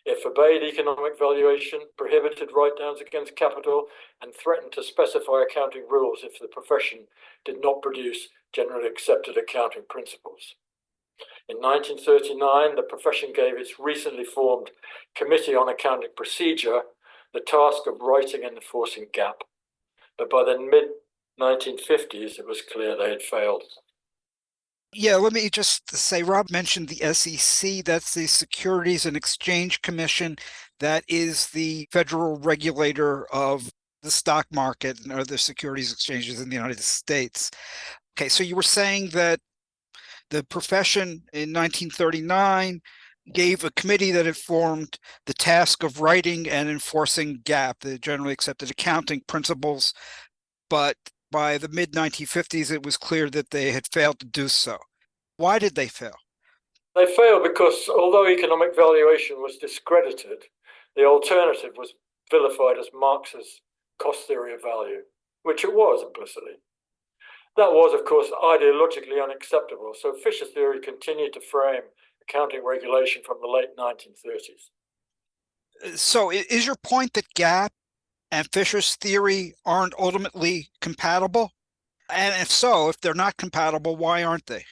It forbade economic valuation, prohibited write-downs against capital, and threatened to specify accounting rules if the profession did not produce generally accepted accounting principles. In 1939, the profession gave its recently formed Committee on Accounting Procedure the task of writing and enforcing GAAP. But by the mid-1950s, it was clear they had failed. Yeah, let me just say, Rob mentioned the SEC. That's the Securities and Exchange Commission. That is the federal regulator of the stock market and other securities exchanges in the United States. Okay, so you were saying that the profession in 1939 gave a committee that had formed the task of writing and enforcing GAAP, the generally accepted accounting principles, but by the mid-1950s, it was clear that they had failed to do so. Why did they fail? They failed because although economic valuation was discredited, the alternative was vilified as Marx's cost theory of value, which it was implicitly. That was, of course, ideologically unacceptable, so Fisher's theory continued to frame accounting regulation from the late 1930s. So is your point that GAAP and Fisher's theory aren't ultimately compatible? And if so, if they're not compatible, why aren't they?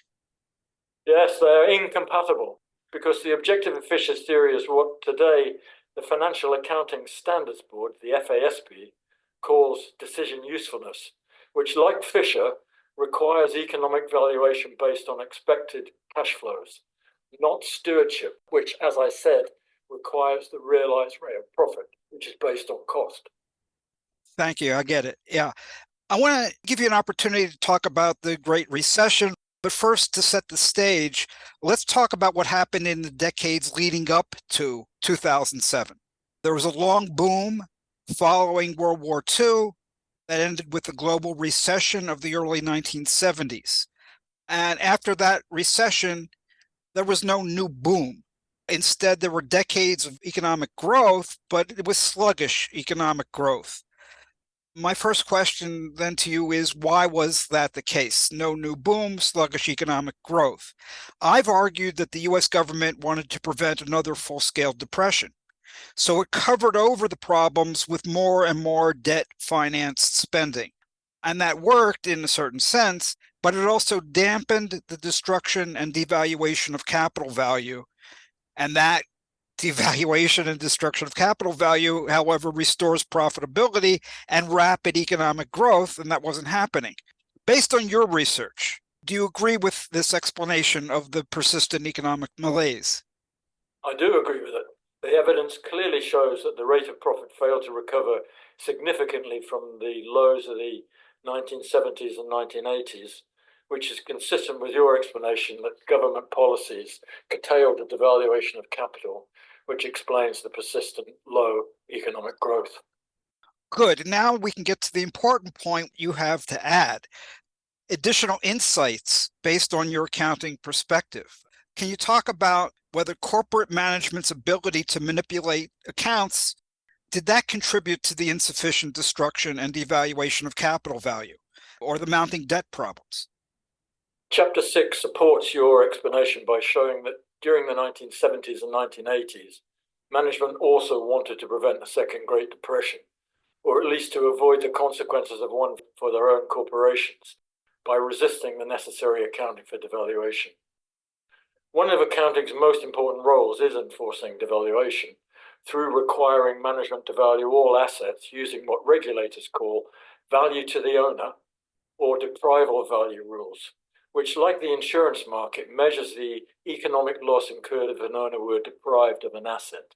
Yes, they are incompatible because the objective of Fisher's theory is what today the Financial Accounting Standards Board, the FASB, calls decision usefulness, which, like Fisher, requires economic valuation based on expected cash flows, not stewardship, which, as I said, requires the realized rate of profit, which is based on cost. Thank you. I get it. Yeah. I want to give you an opportunity to talk about the Great Recession. But first, to set the stage, let's talk about what happened in the decades leading up to 2007. There was a long boom following World War II that ended with the global recession of the early 1970s. And after that recession, there was no new boom. Instead, there were decades of economic growth, but it was sluggish economic growth. My first question then to you is, why was that the case? No new boom, sluggish economic growth. I've argued that the US government wanted to prevent another full-scale depression. So it covered over the problems with more and more debt-financed spending. And that worked in a certain sense, but it also dampened the destruction and devaluation of capital value. And that devaluation and destruction of capital value, however, restores profitability and rapid economic growth, and that wasn't happening. Based on your research, do you agree with this explanation of the persistent economic malaise? I do agree with it. The evidence clearly shows that the rate of profit failed to recover significantly from the lows of the 1970s and 1980s, which is consistent with your explanation that government policies curtailed the devaluation of capital, which explains the persistent low economic growth. Good. Now we can get to the important point you have to add. Additional insights based on your accounting perspective. Can you talk about whether corporate management's ability to manipulate accounts, did that contribute to the insufficient destruction and devaluation of capital value or the mounting debt problems? Chapter 6 supports your explanation by showing that during the 1970s and 1980s, management also wanted to prevent a second Great Depression, or at least to avoid the consequences of one for their own corporations, by resisting the necessary accounting for devaluation. One of accounting's most important roles is enforcing devaluation through requiring management to value all assets using what regulators call value to the owner or deprival value rules, which, like the insurance market, measures the economic loss incurred if an owner were deprived of an asset.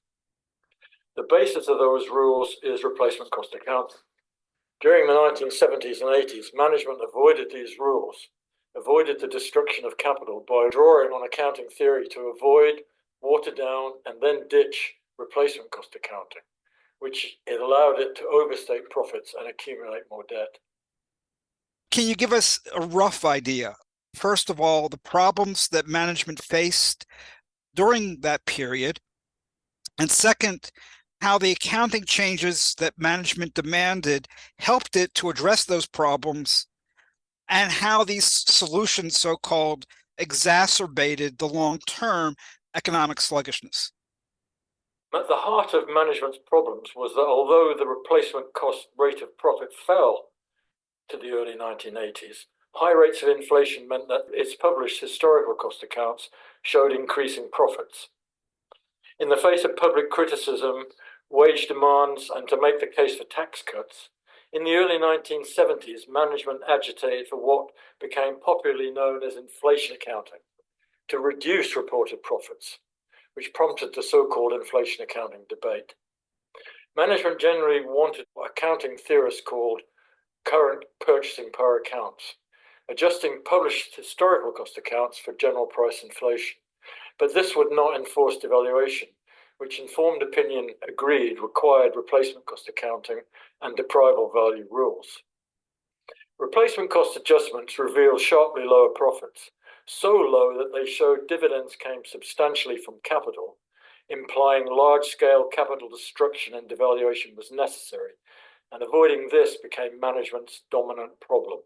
The basis of those rules is replacement cost accounting. During the 1970s and 80s, management avoided these rules, avoided the destruction of capital by drawing on accounting theory to avoid, water down, and then ditch replacement cost accounting, which it allowed it to overstate profits and accumulate more debt. Can you give us a rough idea? First of all, the problems that management faced during that period, and second, how the accounting changes that management demanded helped it to address those problems, and how these solutions, so-called, exacerbated the long-term economic sluggishness. At the heart of management's problems was that although the replacement cost rate of profit fell to the early 1980s, high rates of inflation meant that its published historical cost accounts showed increasing profits. In the face of public criticism, wage demands, and to make the case for tax cuts, in the early 1970s, management agitated for what became popularly known as inflation accounting, to reduce reported profits, which prompted the so-called inflation accounting debate. Management generally wanted what accounting theorists called current purchasing power accounts, adjusting published historical cost accounts for general price inflation. But this would not enforce devaluation, which informed opinion agreed required replacement cost accounting and deprival value rules. Replacement cost adjustments revealed sharply lower profits, so low that they showed dividends came substantially from capital, implying large-scale capital destruction and devaluation was necessary, and avoiding this became management's dominant problem.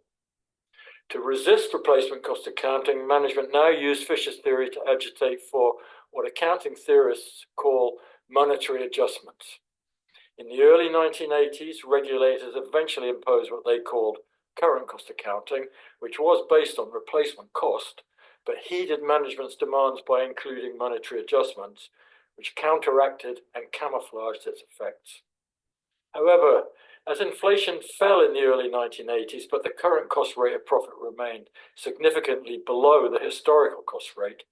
To resist replacement cost accounting, management now used Fisher's theory to agitate for what accounting theorists call monetary adjustments. In the early 1980s, regulators eventually imposed what they called current cost accounting, which was based on replacement cost, but heeded management's demands by including monetary adjustments, which counteracted and camouflaged its effects. However, as inflation fell in the early 1980s, but the current cost rate of profit remained significantly below the historical cost rate,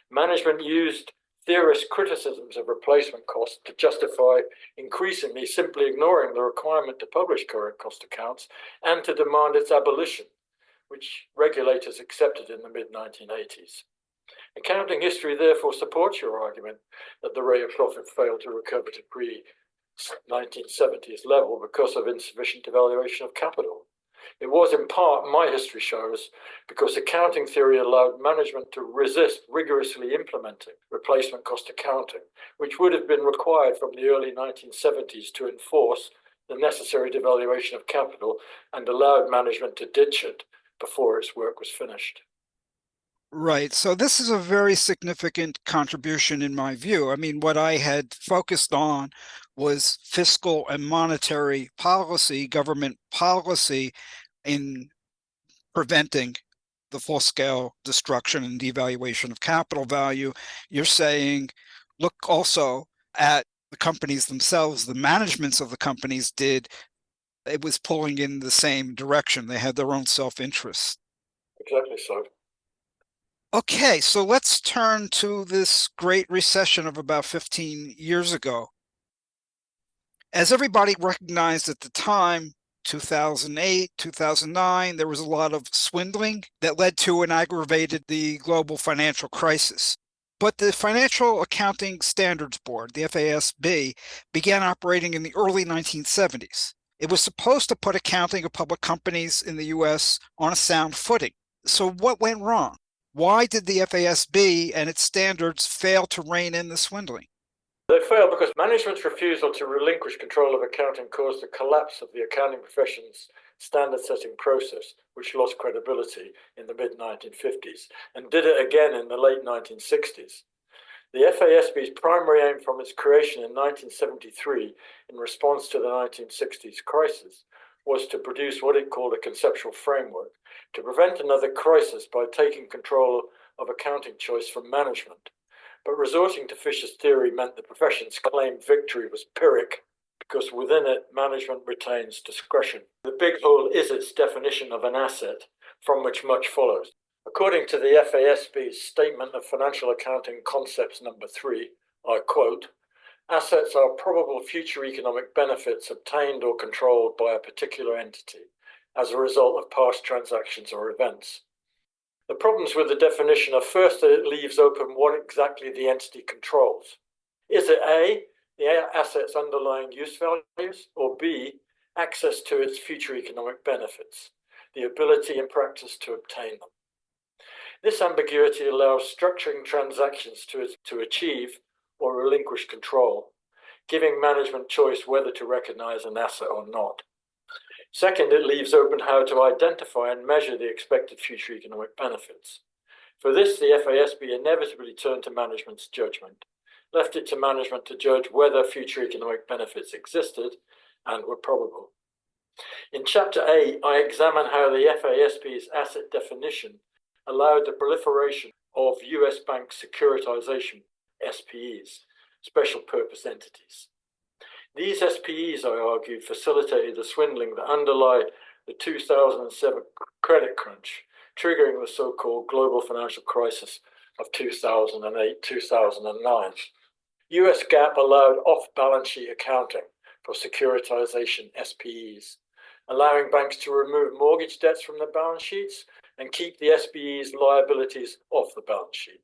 management used theorist criticisms of replacement costs to justify increasingly simply ignoring the requirement to publish current cost accounts and to demand its abolition, which regulators accepted in the mid-1980s. Accounting history therefore supports your argument that the rate of profit failed to recover to pre-1970s level because of insufficient devaluation of capital. It was in part, my history shows, because accounting theory allowed management to resist rigorously implementing replacement cost accounting, which would have been required from the early 1970s to enforce the necessary devaluation of capital and allowed management to ditch it before its work was finished. Right. So this is a very significant contribution in my view. I mean, what I had focused on was fiscal and monetary policy, government policy in preventing the full-scale destruction and devaluation of capital value. You're saying, look also at the companies themselves, the managements of the companies it was pulling in the same direction. They had their own self-interest. Exactly so. Okay, so let's turn to this Great Recession of about 15 years ago. As everybody recognized at the time, 2008, 2009, there was a lot of swindling that led to and aggravated the global financial crisis. But the Financial Accounting Standards Board, the FASB, began operating in the early 1970s. It was supposed to put accounting of public companies in the US on a sound footing. So what went wrong? Why did the FASB and its standards fail to rein in the swindling? They failed because management's refusal to relinquish control of accounting caused the collapse of the accounting profession's standard-setting process, which lost credibility in the mid-1950s and did it again in the late 1960s. The FASB's primary aim from its creation in 1973 in response to the 1960s crisis was to produce what it called a conceptual framework to prevent another crisis by taking control of accounting choice from management. But resorting to Fisher's theory meant the profession's claimed victory was Pyrrhic, because within it, management retains discretion. The big hole is its definition of an asset, from which much follows. According to the FASB's Statement of Financial Accounting Concepts number 3, I quote, "Assets are probable future economic benefits obtained or controlled by a particular entity as a result of past transactions or events." The problems with the definition are first that it leaves open what exactly the entity controls. Is it A, the asset's underlying use values, or B, access to its future economic benefits, the ability in practice to obtain them? This ambiguity allows structuring transactions to achieve or relinquish control, giving management choice whether to recognize an asset or not. Second, it leaves open how to identify and measure the expected future economic benefits. For this, the FASB inevitably turned to management's judgment, left it to management to judge whether future economic benefits existed and were probable. In Chapter 8, I examine how the FASB's asset definition allowed the proliferation of US bank securitization, SPEs, special purpose entities. These SPEs, I argued, facilitated the swindling that underlie the 2007 credit crunch, triggering the so-called global financial crisis of 2008-2009. US GAAP allowed off-balance sheet accounting for securitization SPEs, allowing banks to remove mortgage debts from their balance sheets and keep the SPEs' liabilities off the balance sheet.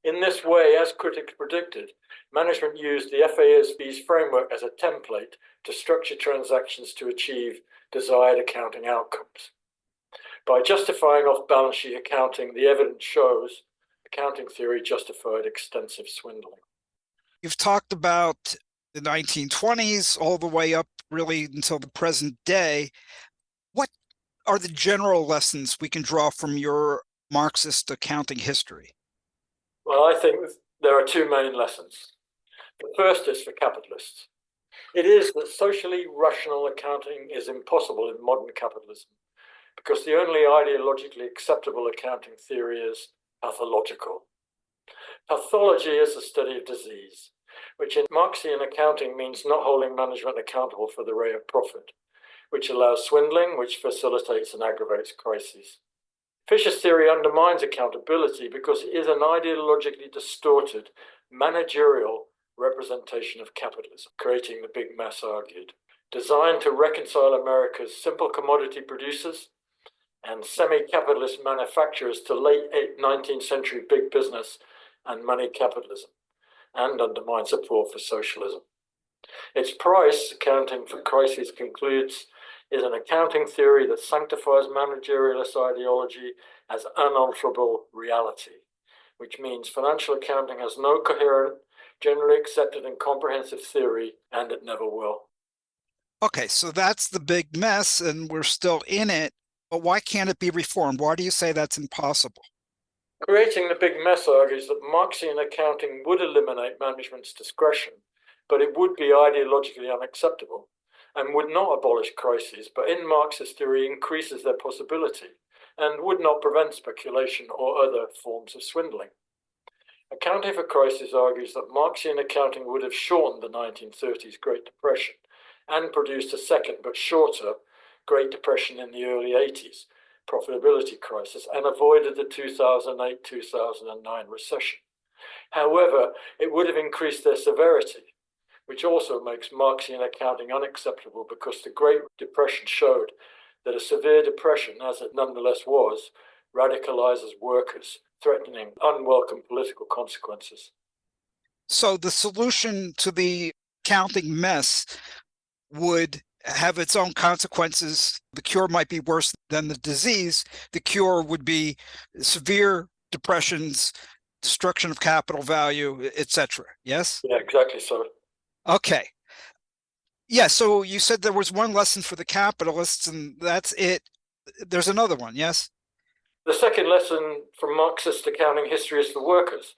In this way, as critics predicted, management used the FASB's framework as a template to structure transactions to achieve desired accounting outcomes. By justifying off-balance sheet accounting, the evidence shows accounting theory justified extensive swindling. You've talked about the 1920s all the way up really until the present day. What are the general lessons we can draw from your Marxist accounting history? Well, I think there are two main lessons. The first is for capitalists. It is that socially rational accounting is impossible in modern capitalism because the only ideologically acceptable accounting theory is pathological. Pathology is the study of disease, which in Marxian accounting means not holding management accountable for the rate of profit, which allows swindling, which facilitates and aggravates crises. Fisher's theory undermines accountability because it is an ideologically distorted, managerial representation of capitalism, creating the big mess argued, designed to reconcile America's simple commodity producers and semi-capitalist manufacturers to late 19th century big business and money capitalism, and undermine support for socialism. Its price, Accounting for Crises, concludes, is an accounting theory that sanctifies managerialist ideology as unalterable reality, which means financial accounting has no coherent, generally accepted and comprehensive theory, and it never will. Okay, so that's the big mess, and we're still in it. But why can't it be reformed? Why do you say that's impossible? Creating the big mess argues that Marxian accounting would eliminate management's discretion, but it would be ideologically unacceptable and would not abolish crises, but in Marxist theory increases their possibility and would not prevent speculation or other forms of swindling. Accounting for Crises argues that Marxian accounting would have shortened the 1930s Great Depression and produced a second but shorter Great Depression in the early 80s, profitability crisis, and avoided the 2008-2009 recession. However, it would have increased their severity, which also makes Marxian accounting unacceptable because the Great Depression showed that a severe depression, as it nonetheless was, radicalizes workers, threatening unwelcome political consequences. So the solution to the accounting mess would have its own consequences. The cure might be worse than the disease. The cure would be severe depressions, destruction of capital value, etc. Yes? Yeah, exactly so. Okay. Yeah, so you said there was one lesson for the capitalists, and that's it. There's another one, yes? The second lesson from Marxist accounting history is for workers.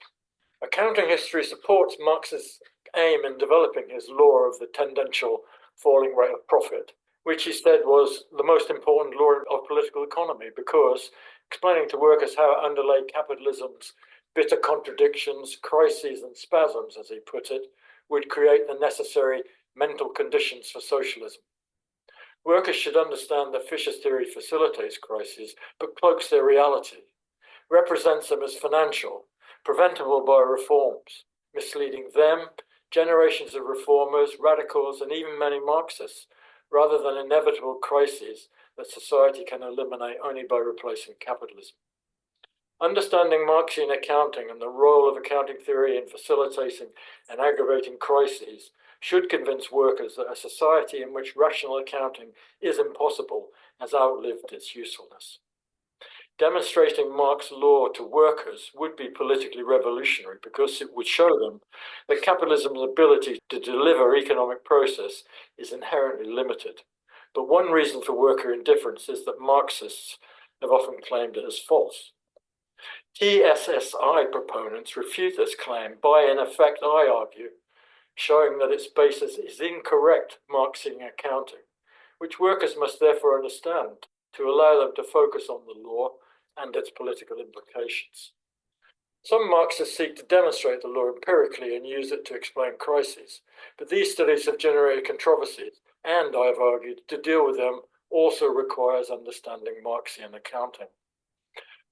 Accounting history supports Marx's aim in developing his law of the tendential falling rate of profit, which he said was the most important law of political economy because explaining to workers how it underlay capitalism's bitter contradictions, crises, and spasms, as he put it, would create the necessary mental conditions for socialism. Workers should understand that Fisher's theory facilitates crises, but cloaks their reality, represents them as financial, preventable by reforms, misleading them, generations of reformers, radicals, and even many Marxists, rather than inevitable crises that society can eliminate only by replacing capitalism. Understanding Marxian accounting and the role of accounting theory in facilitating and aggravating crises should convince workers that a society in which rational accounting is impossible has outlived its usefulness. Demonstrating Marx's law to workers would be politically revolutionary because it would show them that capitalism's ability to deliver economic process is inherently limited. But one reason for worker indifference is that Marxists have often claimed it as false. TSSI proponents refute this claim by, in effect, I argue, showing that its basis is incorrect Marxian accounting, which workers must therefore understand to allow them to focus on the law and its political implications. Some Marxists seek to demonstrate the law empirically and use it to explain crises, but these studies have generated controversies, and I have argued to deal with them also requires understanding Marxian accounting.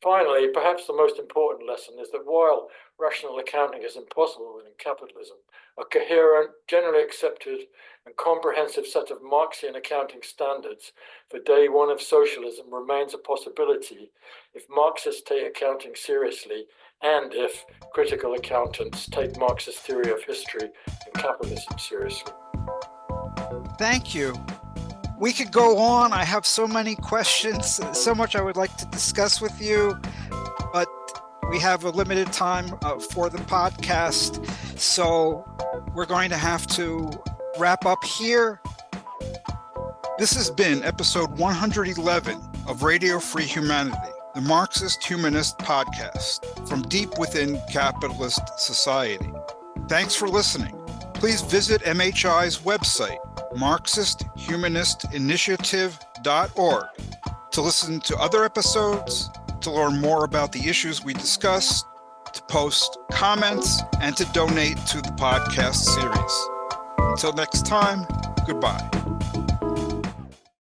Finally, perhaps the most important lesson is that while rational accounting is impossible within capitalism, a coherent, generally accepted, and comprehensive set of Marxian accounting standards for day one of socialism remains a possibility if Marxists take accounting seriously and if critical accountants take Marxist theory of history and capitalism seriously. Thank you. We could go on. I have so many questions, so much I would like to discuss with you, but we have a limited time for the podcast, so we're going to have to wrap up here. This has been episode 111 of Radio Free Humanity, the Marxist-Humanist podcast from deep within capitalist society. Thanks for listening. Please visit MHI's website, Marxist-Humanist-Initiative.org, to listen to other episodes, to learn more about the issues we discussed, to post comments, and to donate to the podcast series. Until next time, goodbye.